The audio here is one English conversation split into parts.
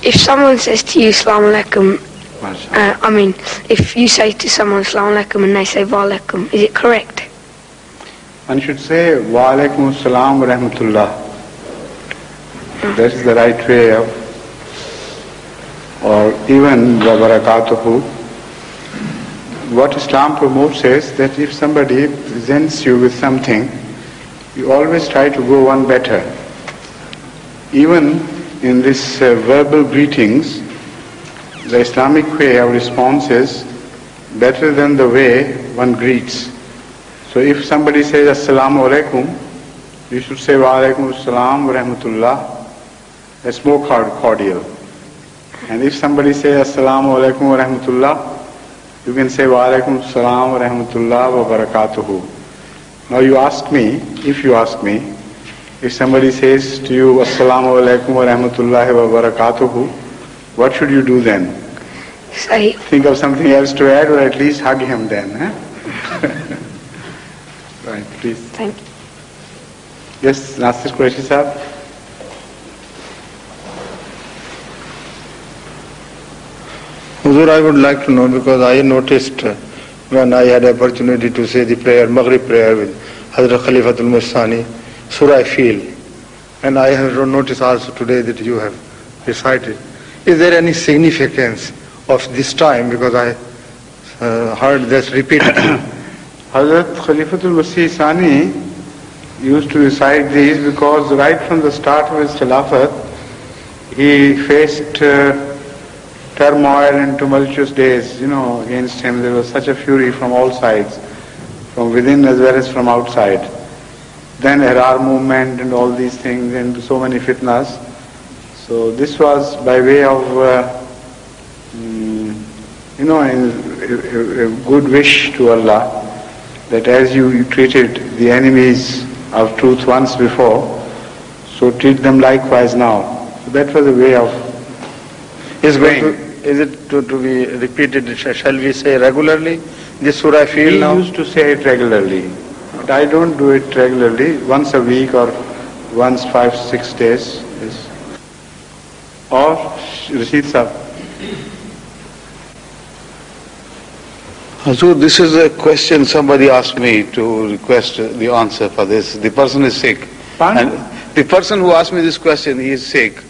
If someone says to you Assalamu alaikum, if you say to someone Assalamu alaikum and they say wa alaikum, is it correct? One should say wa alaikum assalam wa rahmatullah. That is the right way of, or even wa barakatuhu. What Islam promotes is that if somebody presents you with something, you always try to go one better. Even in this verbal greetings, the Islamic way of response is better than the way one greets. So if somebody says Assalamu alaikum, you should say wa alaikum assalam wa rahmatullah. That's more cordial. And if somebody says Assalamu alaikum wa rahmatullah, you can say wa alaikum assalam wa rahmatullah wa barakatuhu. Now you ask me, if somebody says to you Assalamu alaikum wa rahmatullahi wa barakatuhu, what should you do then? Say. Think of something else to add, or at least hug him then. Right, please. Thank you. Yes, ask this question, sir. Huzur, I would like to know, because I noticed when I had opportunity to say the prayer, Maghrib prayer with Hazrat Khalifatul Mustani, Surah Fil, and I have noticed also today that you have recited. Is there any significance of this time? Because I heard this repeatedly. Hazrat Khalifatul Mustani used to recite these because right from the start of his Khilafat, he faced turmoil and tumultuous days, against him. There was such a fury from all sides, from within as well as from outside. Then Ihrar movement and all these things and so many fitnas. So this was by way of, a good wish to Allah, that as you treated the enemies of truth once before, so treat them likewise now. So that was a way of Is it to be repeated, shall we say regularly, this Surah Fil now? He used to say it regularly, but I don't do it regularly, once a week or once 5-6 days. Yes. Or Rashid Sahab. Hazur, this is a question somebody asked me to request the answer for this. The person is sick. Pardon? And the person who asked me this question, he is sick,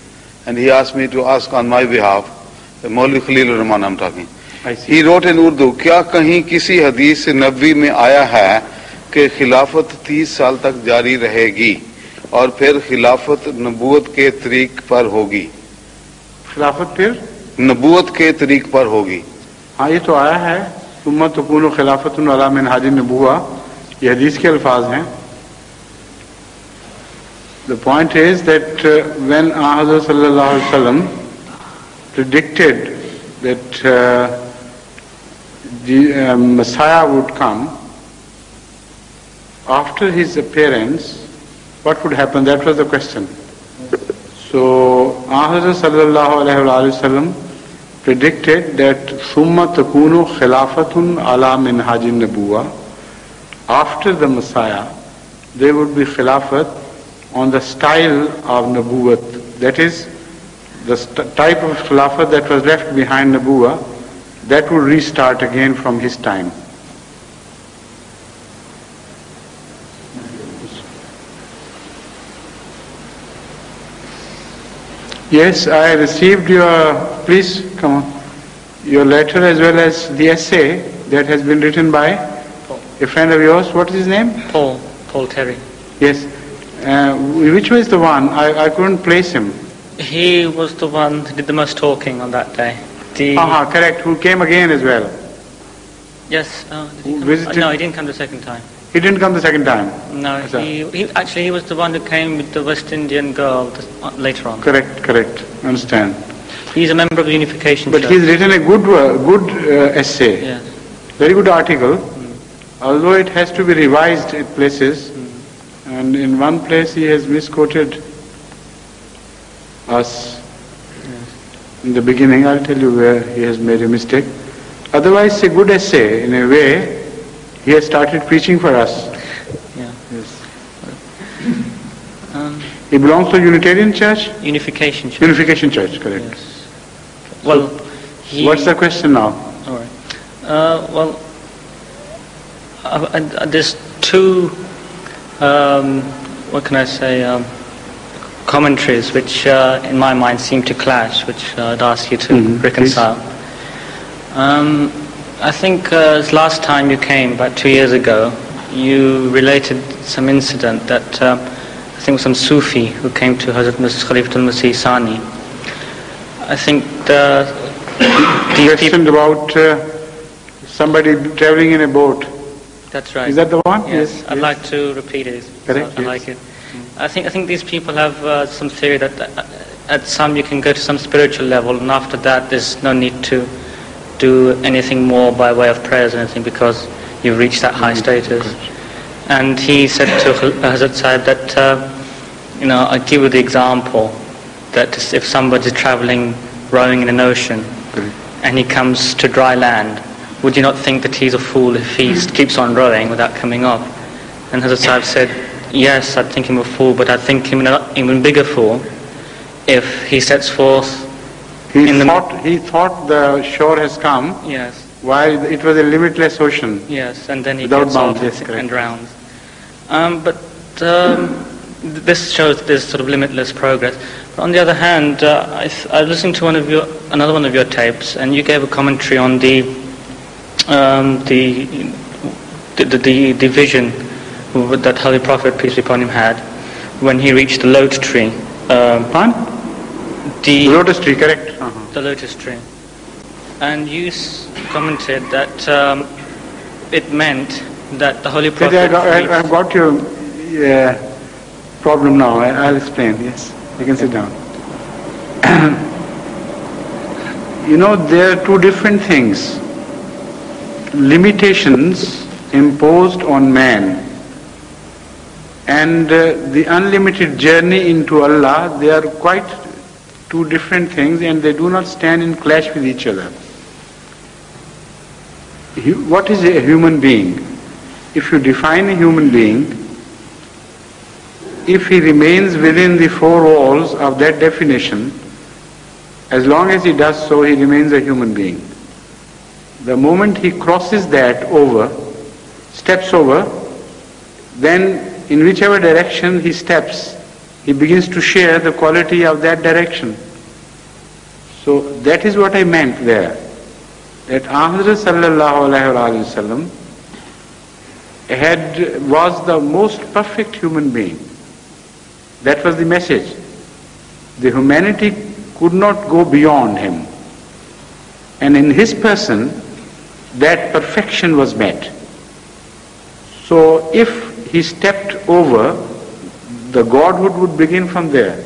and he asked me to ask on my behalf. Maulvi Khalil Rahman I'm talking. He wrote in Urdu, کیا کہیں کسی حدیث نبوی میں آیا ہے کہ خلافت 30 سال تک جاری رہے گی اور پھر خلافت نبوت کے طریق پر ہوگی؟ خلافت پھر نبوت کے طریق پر ہوگی. ہاں یہ تو آیا ہے، ثم تکون خلافت علی منہاج النبوہ، یہ حدیث کے الفاظ ہیں. The point is that when Hazrat sallallahu alaihi wasallam predicted that the Messiah would come, after his appearance, what would happen? That was the question. So Hazrat sallallahu alaihi wasallam predicted that summa takunu khilafatun ala minhajin nabuwa. After the Messiah, there would be khilafat on the style of nabuwat. That is, the type of khilafat that was left behind nabuwa, that would restart again from his time. Yes, I received your, please come on, your letter as well as the essay that has been written by a friend of yours. What is his name? Paul Terry. Yes. Which was the one? I couldn't place him. He was the one who did the most talking on that day. Correct. Who came again as well? Yes. Who visited? No, he didn't come the second time. He didn't come the second time? No, he was the one who came with the West Indian girl later on. Correct. Understand. He's a member of the Unification But Church. he's written a good essay. Yes. Very good article. Although it has to be revised at places. And in one place he has misquoted us. In the beginning, I'll tell you where he has made a mistake. Otherwise, it's a good essay. In a way, he has started preaching for us. Yeah. Yes. He belongs to Unitarian Church? Unification Church. Unification Church, correct. Yes. Well, what's the question now? All right. Well, there's two, what can I say, commentaries which in my mind seem to clash, which I'd ask you to reconcile. I think last time you came, about 2 years ago, you related some incident that I think some Sufi who came to Hazrat Khalifatul Masih Sani. I think the question about somebody traveling in a boat. That's right. Is that the one? Yes. I'd like to repeat it. Correct. I like it. I think these people have some theory that at some you can go to some spiritual level, and after that there's no need to do anything more by way of prayers or anything because you've reached that high status. And he said to Hazrat Sahib that, I give you the example that if somebody's traveling, rowing in an ocean, and he comes to dry land, would you not think that he's a fool if he keeps on rowing without coming up? And Hazrat Sahib said, yes, I'd think him a fool, but I'd think him an even bigger fool if he sets forth. He thought the shore has come. Yes. While it was a limitless ocean. Yes, and then he gets off and drowns. This shows that there's sort of limitless progress. But on the other hand, I listened to another one of your tapes, and you gave a commentary on the vision that Holy Prophet, peace be upon him, had when he reached the lotus tree. The lotus tree, correct. The lotus tree. And you commented that it meant that the Holy Prophet... I've got your problem now. I'll explain. Yes, you can sit down. There are two different things. Limitations imposed on man and the unlimited journey into Allah, they are quite two different things, and they do not stand in clash with each other. What is a human being? If you define a human being, if he remains within the four walls of that definition, as long as he does so, he remains a human being. The moment he crosses that steps over, then in whichever direction he steps, he begins to share the quality of that direction. So that is what I meant there. That Ahmad sallallahu alayhi wa sallam was the most perfect human being. That was the message. The humanity could not go beyond him. And in his person, that perfection was met. So if he stepped over, the Godhood would begin from there.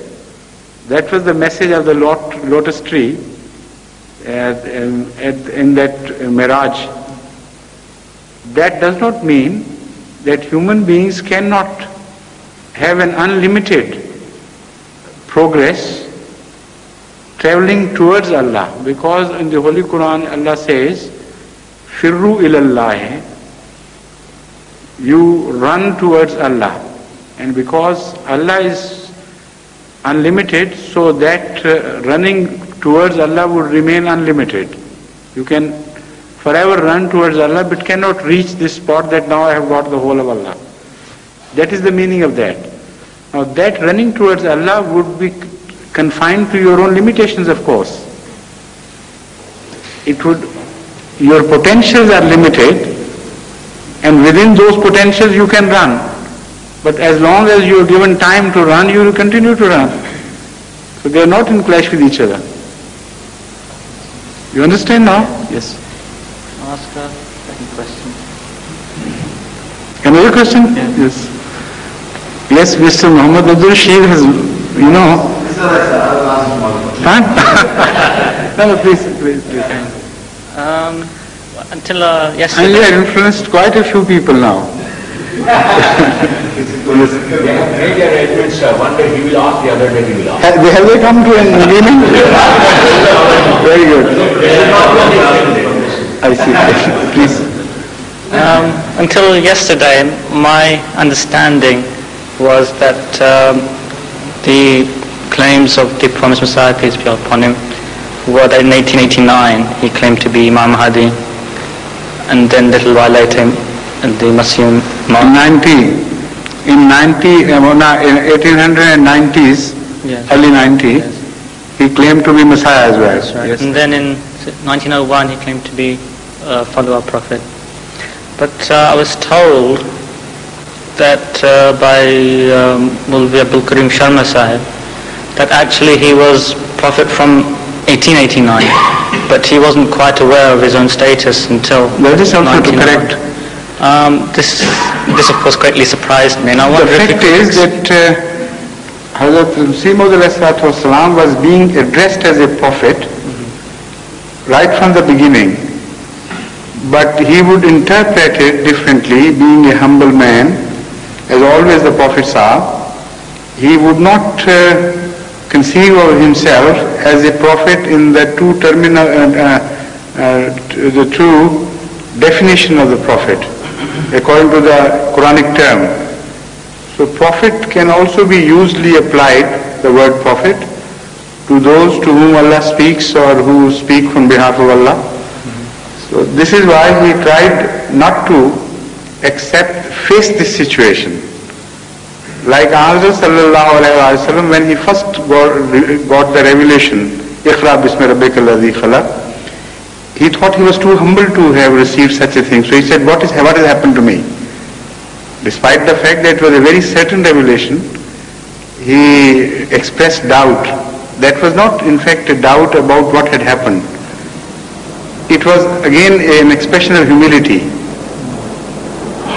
That was the message of the lotus tree in that Miraj. That does not mean that human beings cannot have an unlimited progress traveling towards Allah, because in the Holy Quran Allah says, Firru ilallahi, you run towards Allah. And because Allah is unlimited, so that running towards Allah would remain unlimited. You can forever run towards Allah but cannot reach this spot that now I have got the whole of Allah. That is the meaning of that. Now that running towards Allah would be confined to your own limitations, of course. Your potentials are limited, and within those potentials you can run. But as long as you are given time to run, you will continue to run. So they are not in clash with each other. You understand now? Yes. I'll ask a second question. Another question? Yes. Yes, Mr. Muhammad Abdul Sheikh has, No, please. Until yesterday. And you have influenced quite a few people now. Made arrangements, one day he will ask, the other day he will ask. Have they come to an agreement? Very good. I see. Please. Until yesterday, my understanding was that the claims of the promised Messiah, peace be upon him, were that in 1889 he claimed to be Imam Mahdi, and then a little while later the Masih in 1890s, yes. early 90s, Yes. he claimed to be Messiah as well. That's right. Yes. And then in 1901 he claimed to be a follower prophet. But I was told that by Mulvi Abdul Karim Sharma Sahib that actually he was prophet from 1889, but he wasn't quite aware of his own status until That is also to 1901. correct. This of course greatly surprised me, and I The wonder if fact is that Hazrat Masih Maud was being addressed as a prophet right from the beginning, but he would interpret it differently, being a humble man, as always the prophets are. He would not conceive of himself as a prophet in the the true definition of the prophet, according to the Quranic term. So prophet can also be usually applied, the word prophet, to those to whom Allah speaks or who speak on behalf of Allah. So this is why he tried not to face this situation. Like Hazrat sallallahu alayhi wa sallam, when he first got the revelation, Iqra bismi rabbika alladhi khalaq, he thought he was too humble to have received such a thing. So he said, what has happened to me? Despite the fact that it was a very certain revelation, he expressed doubt. That was not in fact a doubt about what had happened. It was again an expression of humility.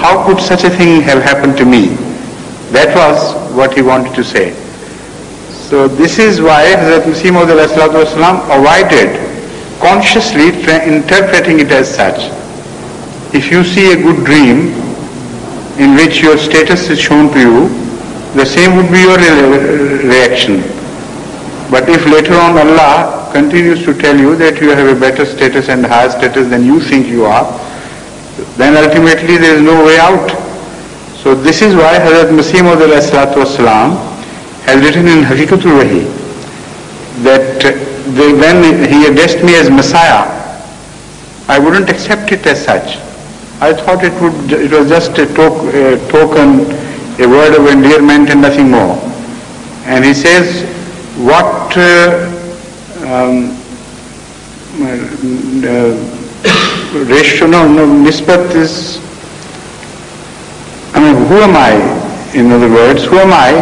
How could such a thing have happened to me? That was what he wanted to say. So this is why Hazrat Masih Maud avoided consciously interpreting it as such. If you see a good dream in which your status is shown to you, the same would be your reaction. But if later on Allah continues to tell you that you have a better status and higher status than you think you are, then ultimately there is no way out. So this is why Hazrat Masih Maud has written in Haqiqatul Wahi that when he addressed me as Messiah, I wouldn't accept it as such. I thought it was just a token, a word of endearment and nothing more. And he says, what nisbat is, who am I, in other words, who am I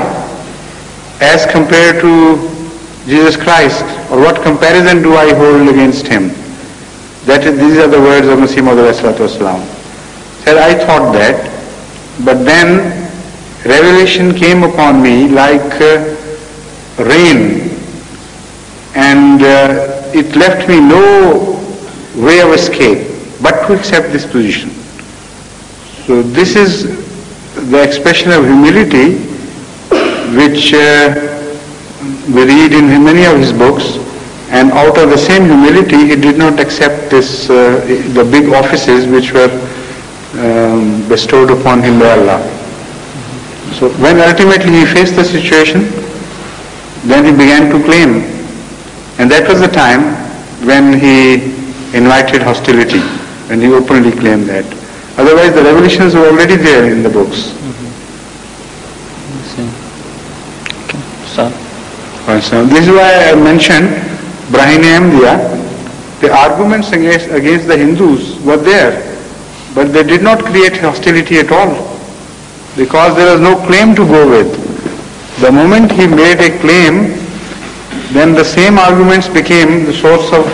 as compared to Jesus Christ, or what comparison do I hold against him? These are the words of Masih Maud said, I thought that, but then revelation came upon me like rain, and it left me no way of escape but to accept this position. So this is the expression of humility which we read in many of his books, and out of the same humility he did not accept the big offices which were bestowed upon him by Allah. So when ultimately he faced the situation, then he began to claim, and that was the time when he invited hostility, when he openly claimed that. Otherwise the revelations were already there in the books. So this is why I mentioned Brahine Ahmadiyya. The arguments against the Hindus were there, but they did not create hostility at all, because there was no claim to go with. The moment he made a claim, then the same arguments became the source of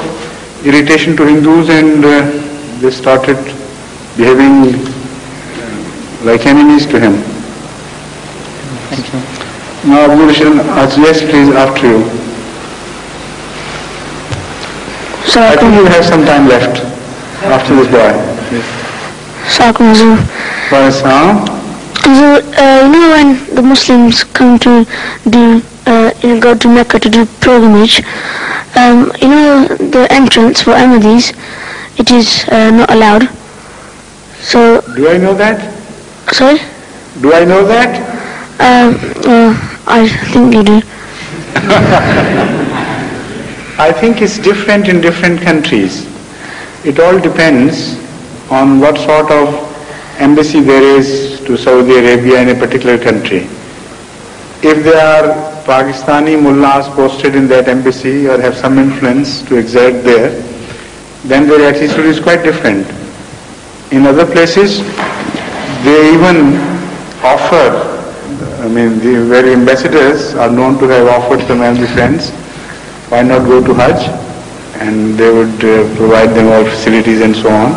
irritation to Hindus, and they started behaving like enemies to him. Thank you. Now, yes, please, after you. So I think you have some time left after this boy. You know, when the Muslims come to go to Mecca to do pilgrimage, you know, the entrance for Ahmadis, it is not allowed. So. Do I know that? Sorry? Do I know that? I think you do. I think it's different in different countries. It all depends on what sort of embassy there is to Saudi Arabia in a particular country. If there are Pakistani mullahs posted in that embassy or have some influence to exert there, then their attitude is quite different. In other places, they even offer, the very ambassadors are known to have offered some Ahmadi friends, why not go to Hajj? And they would provide them all facilities and so on.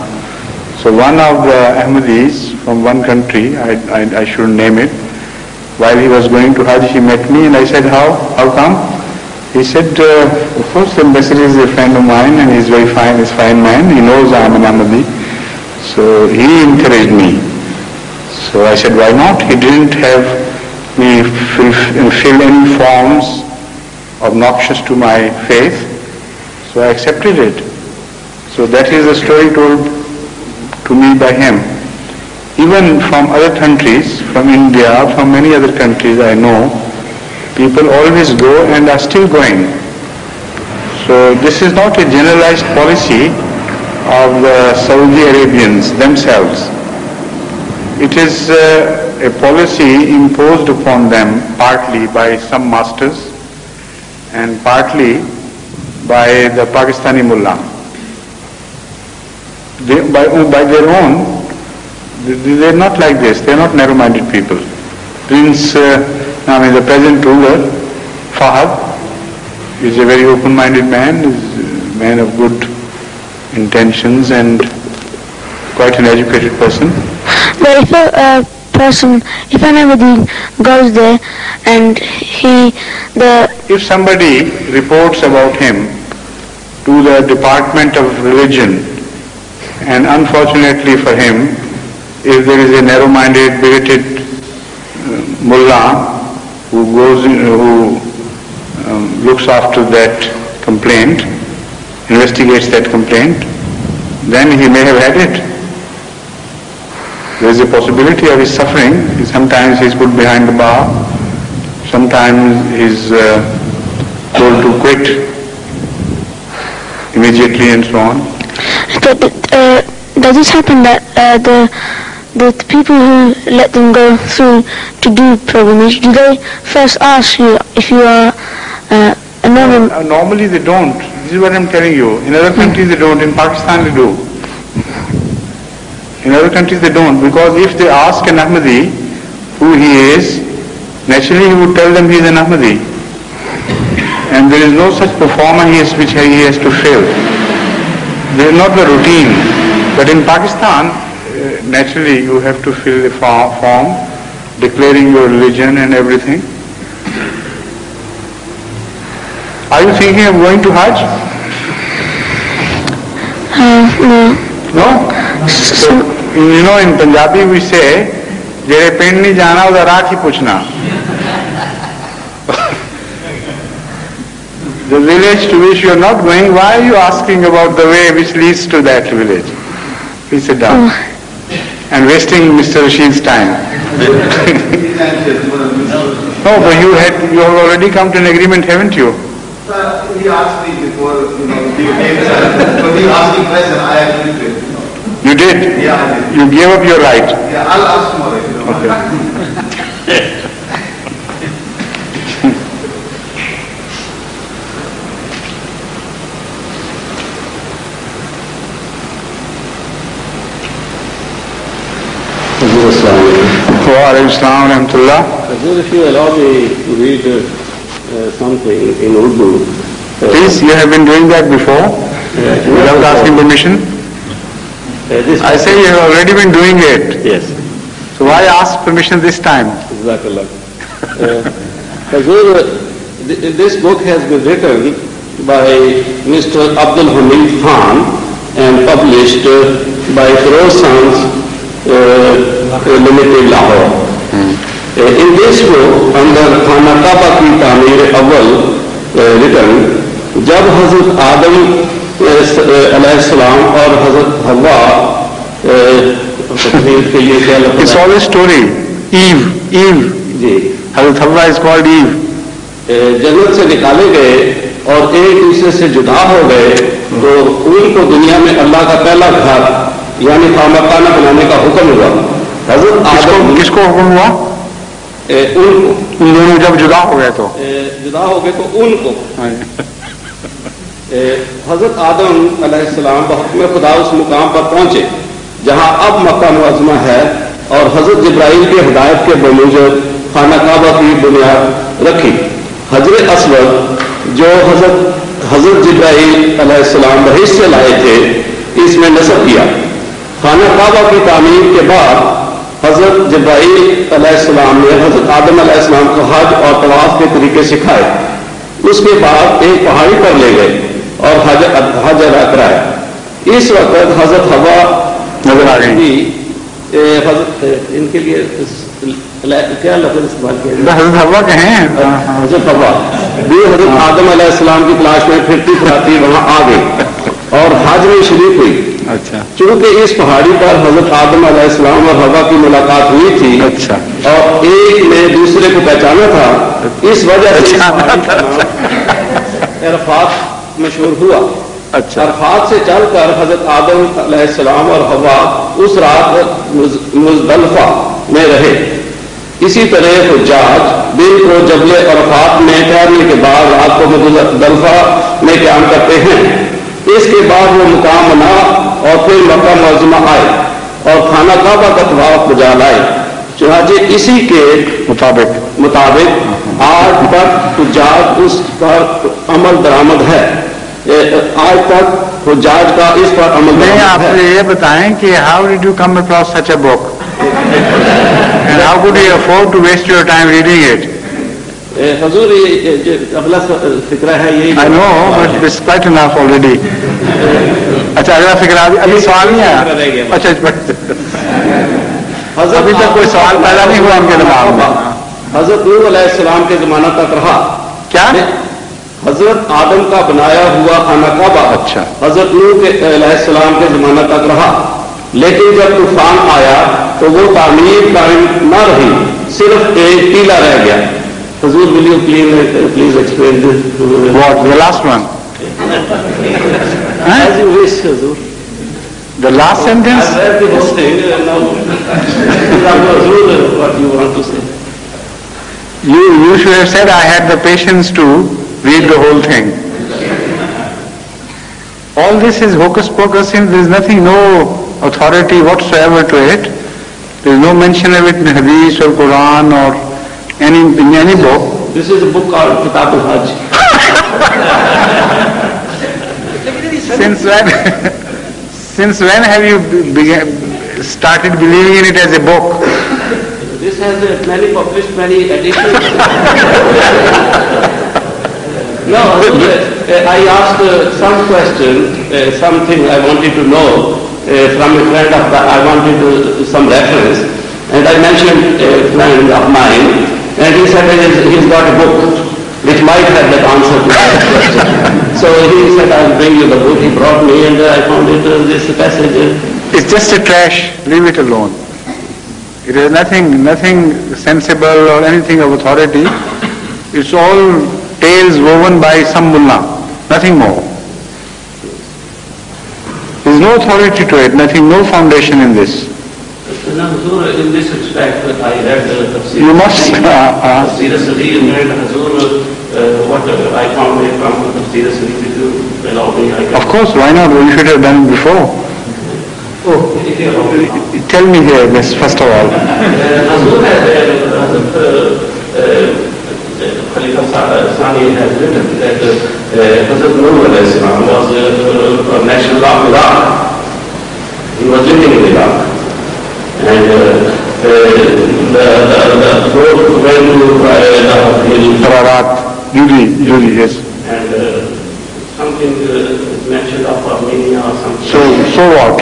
So one of the Ahmadis from one country, I shouldn't name it, while he was going to Hajj, he met me and I said, how come? He said, of course the ambassador is a friend of mine and he's very fine, he's a fine man, he knows I'm an Ahmadi. So he encouraged me. So I said, why not? He didn't have me fill any forms obnoxious to my faith, so I accepted it. So that is a story told to me by him. Even from other countries, from India, from many other countries I know, people always go and are still going. So this is not a generalized policy of the Saudi Arabians themselves. It is a policy imposed upon them partly by some masters and partly by the Pakistani mullah. By their own, they are not like this. They are not narrow-minded people. The present ruler, Fahad, is a very open-minded man, is a man of good intentions and quite an educated person. But if if an Ahmadi goes there and if somebody reports about him to the Department of Religion, and unfortunately for him, if there is a narrow-minded, bigoted mullah who looks after that complaint, investigates that complaint, then he may have had it. There is a possibility of his suffering. Sometimes he is put behind the bar, sometimes he is told to quit immediately and so on. Does it happen that the people who let them go through to do pilgrimage, do they first ask you if you are a Muslim? Normally they don't. This is what I'm telling you. In other countries they don't. In Pakistan they do. In other countries they don't, because if they ask an Ahmadi who he is, naturally he would tell them he is an Ahmadi. And there is no such performance which he has to fill. There is not the routine. But in Pakistan, naturally you have to fill a form declaring your religion and everything. Are you thinking of going to Hajj? No. No? So, in Punjabi we say, "Jere pind nahi jana, uda raah hi puchna." The village to which you are not going, why are you asking about the way which leads to that village? Please sit down. And wasting Mr. Rashid's time. No, but you have already come to an agreement, haven't you? He asked me before, he asked me question, I agreed to it. You did? Yeah, I did. You gave up your right? Yeah, I'll ask tomorrow. Okay. If you allow me to read something in Urdu. Please, you have been doing that before, without asking permission? I say you have already been doing it. Yes. So why ask permission this time? Jazakallah. This book has been written by Mr. Abdul Hamid Khan and published by Feroz Sons Limited, Lahore. In this book, under Khana Kaaba ki Tameer Awwal written, jab Hazrat Adam alayhi salam aur Hazrat Hawa it's all a story. Eve G Hazrat Hawa is called Eve. جنت سے نکالے گئے اور ایک دوسرے سے جدا ہو گئے تو ان کو دنیا میں اللہ کا پہلا گھر یعنی خامخانہ بنانے کا حکم ہوا. حضرت آدم کس کو حکم ہوا؟ ان دونوں جب جدا ہو گئے تو ان کو حضرت آدم علیہ السلام بحکم خدا اس مقام پر پہنچے جہاں اب مکہ معظمہ ہے اور حضرت جبرائیل کی ہدایت کے بموجب خانہ کعبہ کی بنیاد رکھی. حجر اسود جو حضرت جبرائیل علیہ السلام بحث سے لائے تھے اس میں نصب کیا. خانہ کعبہ کی تعمیر کے بعد حضرت جبرائیل علیہ السلام نے حضرت آدم علیہ السلام کو حج اور طواف کے طریقے سکھائے. اس کے بعد ایک پہاڑی پر لے گئے اور حج ادا کرایا. اس وقت حضرت حوا نظر آ گئی. حضرت ان کے لیے کیا لفظ استعمال کیا؟ حضرت حوا کہیں حضرت حوا بھی حضرت آدم علیہ السلام کی تلاش میں پھرتی پھراتی وہاں آ گئی اور حج میں شریک ہوئی. اچھا. چونکہ اس پہاڑی پر حضرت آدم علیہ السلام اور حوا کی ملاقات ہوئی تھی. اچھا. اور ایک نے دوسرے کو پہچانا تھا. اس وجہ سے عرفات مشہور ہوا. اچھا. عرفات سے چل کر حضرت آدم علیہ السلام اور حوا اس رات مزدلفہ میں رہے. اسی طرح حجاج دن کو جبل عرفات میں ٹھہرنے کے بعد رات کو مزدلفہ میں قیام کرتے ہیں. اس کے بعد وہ مقام بنا اور پھر مکہ معظمہ آئے اور خانہ کعبہ کا طواف بجا لائے. چنانچہ اسی کے مطابق آج تک حجاج اس پر عمل درآمد ہے. آج تک حجاج کا اس پر عمل درآمد ہے. آپ یہ بتائیں کہ how did you come across such a book and how could you afford to waste your time reading it? حضور یہ اگلا فکرہ ہے یہی. I know, but it's quite enough already. اچھا اگلا فکرہ ابھی سوال نہیں آیا. اچھا ابھی تک کوئی سوال پیدا نہیں ہوا ان کے دماغ میں. حضرت نوح علیہ السلام کے زمانہ تک رہا. کیا؟ حضرت آدم کا بنایا ہوا خانہ کعبہ اچھا حضرت نوح علیہ السلام کے زمانہ تک رہا. لیکن جب طوفان آیا تو وہ تعمیر قائم نہ رہی, صرف ایک ٹیلا رہ گیا. حضور will you please explain this? What? The last one? As you wish, Hazur. The last sentence? I read the whole thing. Now, Hazur, what you want to say? You should have said I had the patience to read the whole thing. All this is hocus pocus, and there is nothing, no authority whatsoever to it. There is no mention of it in Hadith or Quran or in any book. This is a book called Kitab al-Hajj. Since when have you started believing in it as a book? This has many published, many editions. No, I asked some question, something I wanted to know from a friend of mine. I wanted some reference, and I mentioned a friend of mine, and he said he's got a book which might have that answer to that question. So he said, I'll bring you the book. He brought me, and I found it, this passage. It's just a trash. Leave it alone. It is nothing sensible or anything of authority. It's all tales woven by some mullah, nothing more. There is no authority to it, nothing, no foundation in this. In this respect, I read the Tafsir. You must. Tafsir Sari, and read Hazur, what I found it from Tafsir Sari. If you allow me, I can. Of course, why not? You should have done it before. Tell me here this first of all. Hazur Khalifa Sani has written that Hazrat Nuh alayhi salam was a national of Iraq. He was living in Iraq. And the road went to the hill. Ararat, Yuri, yes. And something mentioned of Armenia or something. So what?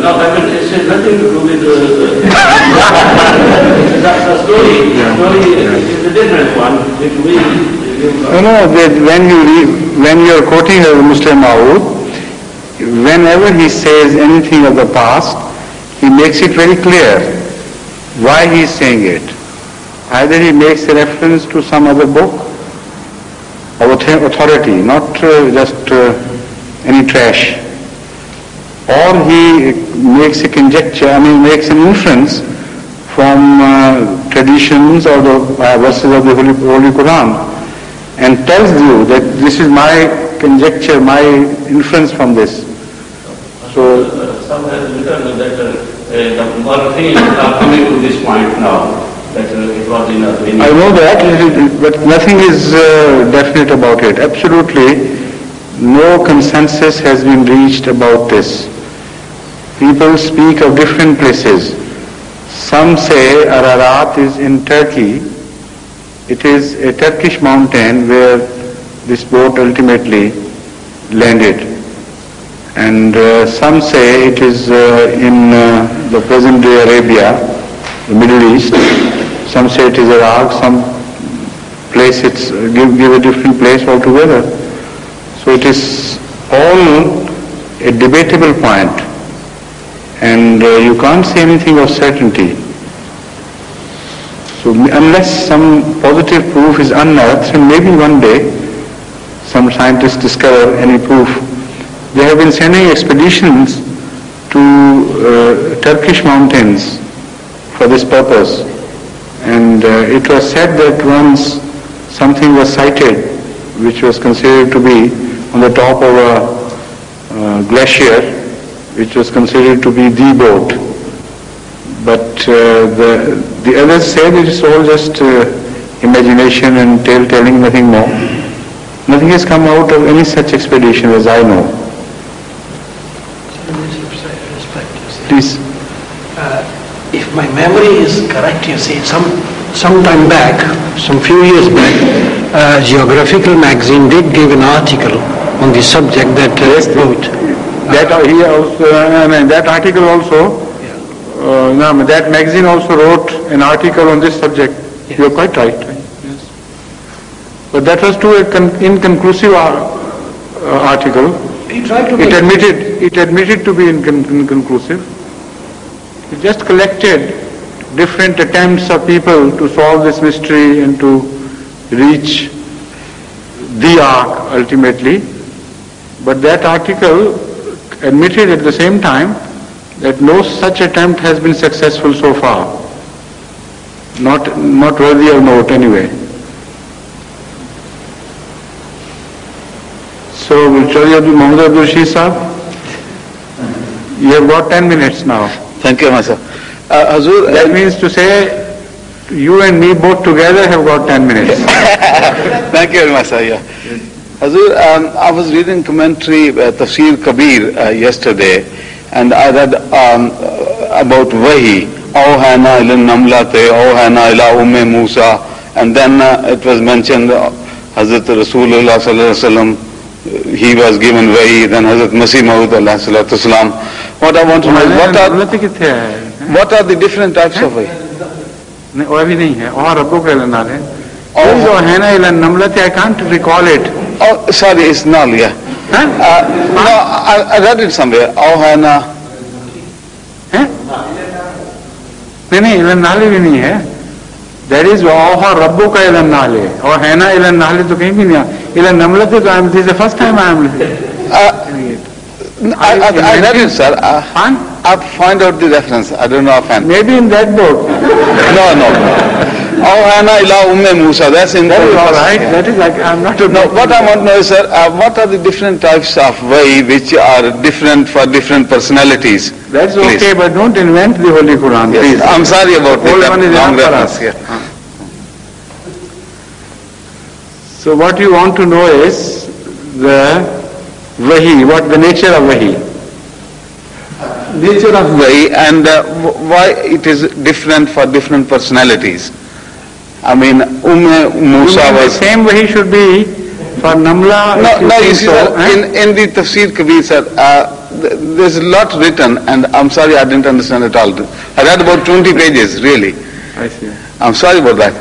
No, I mean, it has nothing to do with the story. The story is a different one. When you are quoting Muslim Maud, whenever he says anything of the past, he makes it very clear why he is saying it. Either he makes a reference to some other book of authority, not just any trash, or he makes a conjecture, makes an inference from traditions or the verses of the Holy Quran, and tells you that this is my conjecture, my inference from this. So some has written that the Maliki are coming to this point now, that it was in a... I know that, but nothing is definite about it. Absolutely no consensus has been reached about this. People speak of different places. Some say Ararat is in Turkey. It is a Turkish mountain where this boat ultimately landed. And some say it is in the present-day Arabia, the Middle East. Some say it is Iraq. Some place it's give a different place altogether. So it is all a debatable point, and you can't say anything of certainty. So unless some positive proof is unearthed, and maybe one day some scientists discover any proof. They have been sending expeditions to Turkish mountains for this purpose, and it was said that once something was sighted which was considered to be on the top of a glacier, which was considered to be the boat. But the others said it is all just imagination and tale-telling, nothing more. Nothing has come out of any such expedition as I know. Please. If my memory is correct, you see, some time back, some few years back, Geographical magazine did give an article on the subject that boat. That article also, that magazine also wrote an article on this subject. Yes. You are quite right. Yes. But that was too inconclusive article. It admitted to be inconclusive. It just collected different attempts of people to solve this mystery and to reach the ark ultimately. But that article admitted at the same time that no such attempt has been successful so far. Not worthy of note anyway. So, Muhammad Abdul Rashid Sahab, you have got 10 minutes now. Thank you, Master. Hazur, that means to say you and me both together have got 10 minutes. Thank you, Master. Yeah. Hazur, I was reading commentary Tafsir Kabir yesterday, and I read about Wahi, Awhana ila Namlate, Awhana ila Musa, and then it was mentioned Hazrat Rasulullah sallallahu alaihi wasallam, he was given Wahi, then Hazrat Masih Maud alayhi salatu wasalam. What I want to know is what are the different types of Wahi? I can't recall it. Oh, sorry, it's Nal, yeah. Huh? No, I read it somewhere. Awhana. नहीं Elon नाले भी नहीं है. That is Awha Rabbuka ilan nale. Or Hana ilan nale तो कहीं भी नहीं. Ilan namlate तो this is the first time I am listening. I read it, sir. I'll find out the reference. I don't know offhand. Maybe in that book. No. Awhana ila Musa. That's in. That is all right. That is like I'm not. No. What I want to know is, sir, what are the different types of Wahi which are different for different personalities? That's okay, please. But don't invent the Holy Quran, yes. Please. I'm sorry about the long reference here. So what you want to know is the Wahi, what the nature of Wahi. Nature of Wahi and why it is different for different personalities. I mean, Musa was... The same Wahi should be for Namla. No, you see, sir, in the Tafsir Kabir, sir, there's a lot written, and I'm sorry I didn't understand it all. I read about 20 pages, really. I see. I'm sorry about that.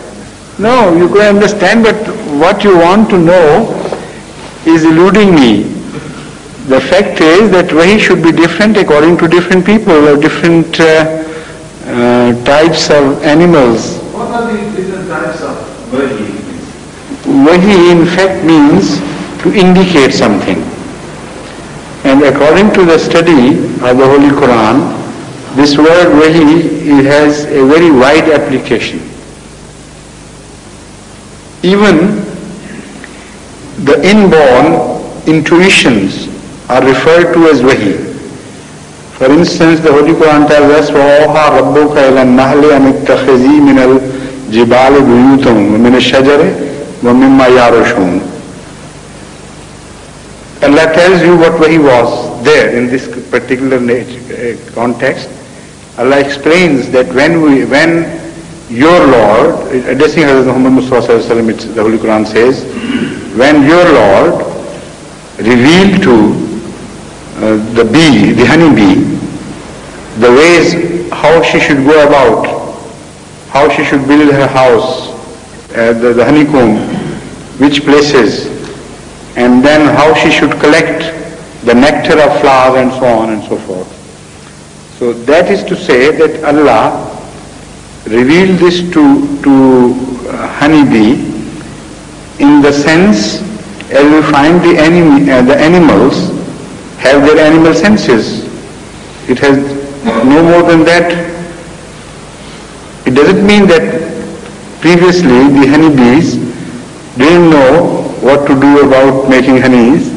No, you can understand, but what you want to know is eluding me. The fact is that Wahi should be different according to different people or different types of animals. What are the different types of wahi? Wahi in fact means to indicate something. And according to the study of the Holy Quran, this word wahi, it has a very wide application. Even the inborn intuitions are referred to as wahi. For instance, the Holy Quran tells us, وَأَوْحَى رَبُّكَ إِلَى النَّحْلِ أَنِ اتَّخِذِي مِنَ الْجِبَالِ بُيُوتًا وَمِنَ الشَّجَرِ وَمِمَّا يَعْرُشُونَ. Allah tells you what wahi was there in this particular context. Allah explains that when your Lord, addressing Hazrat Muhammad Mustafa Sallallahu Alaihi Wasallam, the Holy Quran says, when your Lord revealed to the bee, the honey bee, the ways how she should go about, how she should build her house, the honeycomb, which places, and then how she should collect the nectar of flowers and so on and so forth. So that is to say that Allah revealed this to honeybee in the sense as we find the animals have their animal senses. It has no more than that. It doesn't mean that previously the honeybees didn't know what to do about making honeys,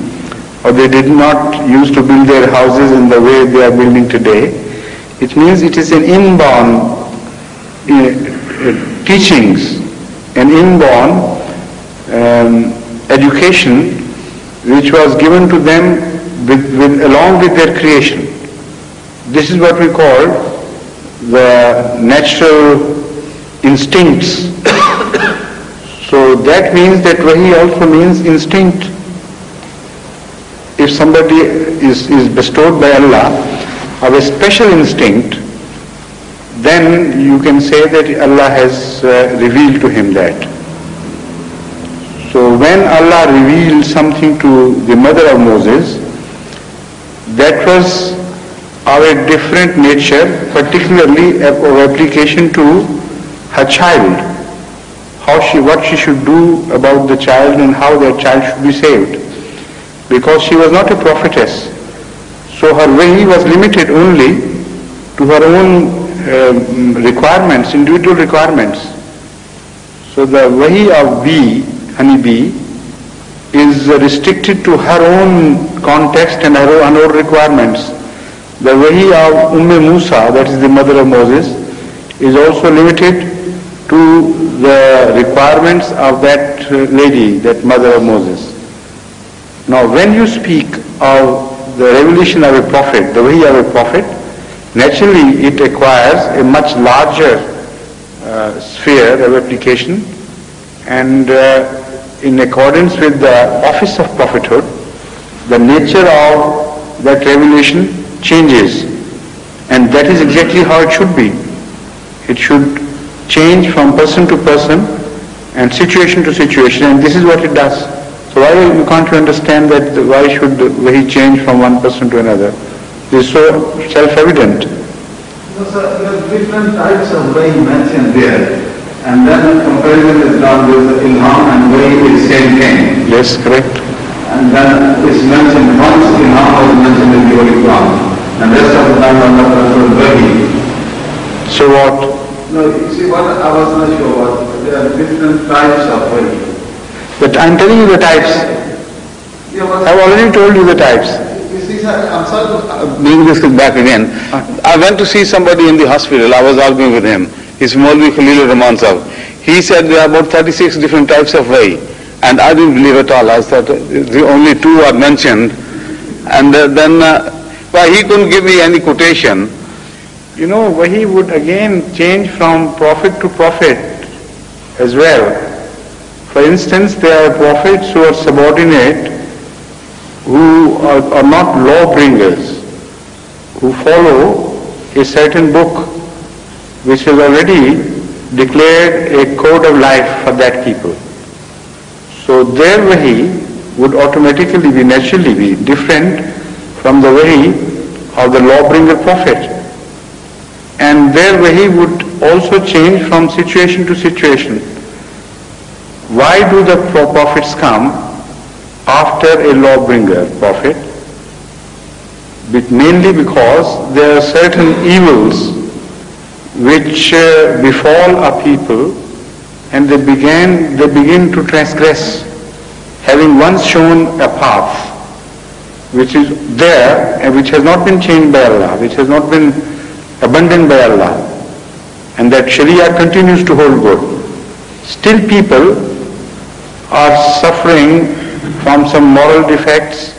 or they did not used to build their houses in the way they are building today. It means it is an inborn teachings, an inborn education which was given to them along with their creation. This is what we call the natural instincts. So that means that wahi also means instinct. If somebody is bestowed by Allah of a special instinct, then you can say that Allah has revealed to him that. So when Allah revealed something to the mother of Moses, that was of a different nature, particularly of application to her child. What she should do about the child and how that child should be saved. Because she was not a prophetess. So her wahi was limited only to her own requirements, individual requirements. So the wahi of honeybee, is restricted to her own context and her own requirements. The wahi of Musa, that is the mother of Moses, is also limited to the requirements of that lady, that mother of Moses. Now when you speak of the revelation of a prophet, the wahi of a prophet, naturally it acquires a much larger sphere of application, and in accordance with the office of prophethood, the nature of that revelation changes. And that is exactly how it should be. It should change from person to person and situation to situation, and this is what it does. So why you can't understand that why should wahi change from one person to another? This is so self-evident. No, sir, there are different types of wahi mentioned there. And then comparison is done with ilham and wahi is same thing. Yes, correct. And then it's mentioned, once ilham was mentioned in the Holy Quran, and rest of the time Allah was wahi. So what? No, you see what I was not sure what, there are different types of wahi. But I'm telling you the types. I've already told you the types. You see, sir, I'm sorry to bring this back again. I went to see somebody in the hospital. I was arguing with him. He's Maulvi Khalilur Rahman Sahib. He said there are about 36 different types of wahi. And I didn't believe at all. I thought the only two are mentioned. And then he couldn't give me any quotation. You know, wahi would again change from prophet to prophet as well. For instance, there are prophets who are subordinate, who are not law-bringers, who follow a certain book which has already declared a code of life for that people. So their wahi would automatically be, naturally be different from the wahi of the law-bringer prophet. And their wahi would also change from situation to situation. Why do the prophets come after a lawbringer prophet? Mainly because there are certain evils which befall a people, and they begin to transgress, having once shown a path which is there and which has not been changed by Allah, which has not been abandoned by Allah, and that Sharia continues to hold good. Still people are suffering from some moral defects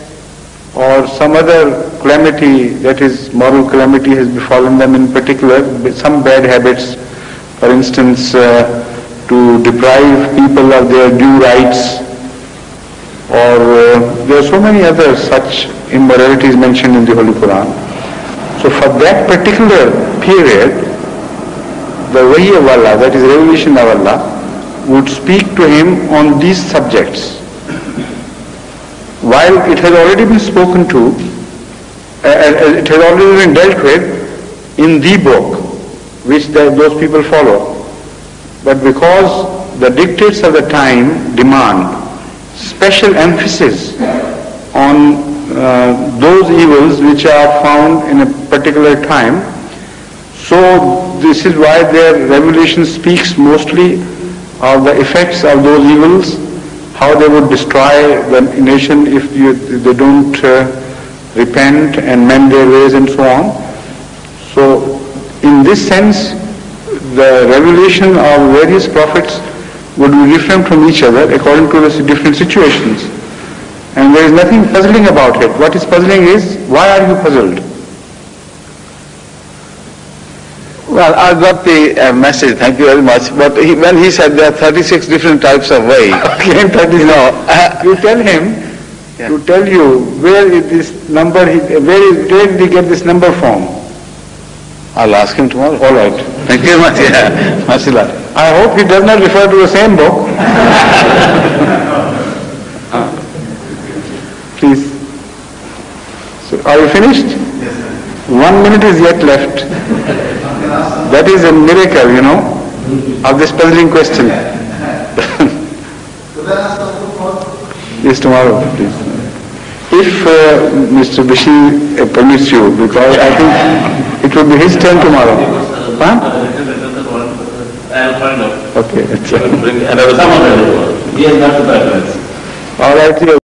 or some other calamity, that is, moral calamity has befallen them in particular, some bad habits, for instance, to deprive people of their due rights, or there are so many other such immoralities mentioned in the Holy Quran. So for that particular period, the Wahy of Allah, that is revelation of Allah, would speak to him on these subjects. While it has already been spoken to, it has already been dealt with in the book, which those people follow. But because the dictates of the time demand special emphasis on those evils which are found in a particular time, so this is why their revelation speaks mostly of the effects of those evils, how they would destroy the nation if they don't repent and mend their ways and so on. So in this sense, the revelation of various prophets would be different from each other according to the different situations. And there is nothing puzzling about it. What is puzzling is, why are you puzzled? Well, I got the message, thank you very much. But when he said there are 36 different types of way, you tell him to tell you where is this number, where did he get this number from? I'll ask him tomorrow. All right. Thank you very much. Yeah. Mashallah. I hope he does not refer to the same book. Please. So, are you finished? Yes, sir. 1 minute is yet left. That is a miracle, of this puzzling question. Yes, tomorrow, please. If Mr. Bashir permits you, because I think it will be his turn tomorrow. Huh? I'll find out. Okay. Bring another. He has got the background. All right.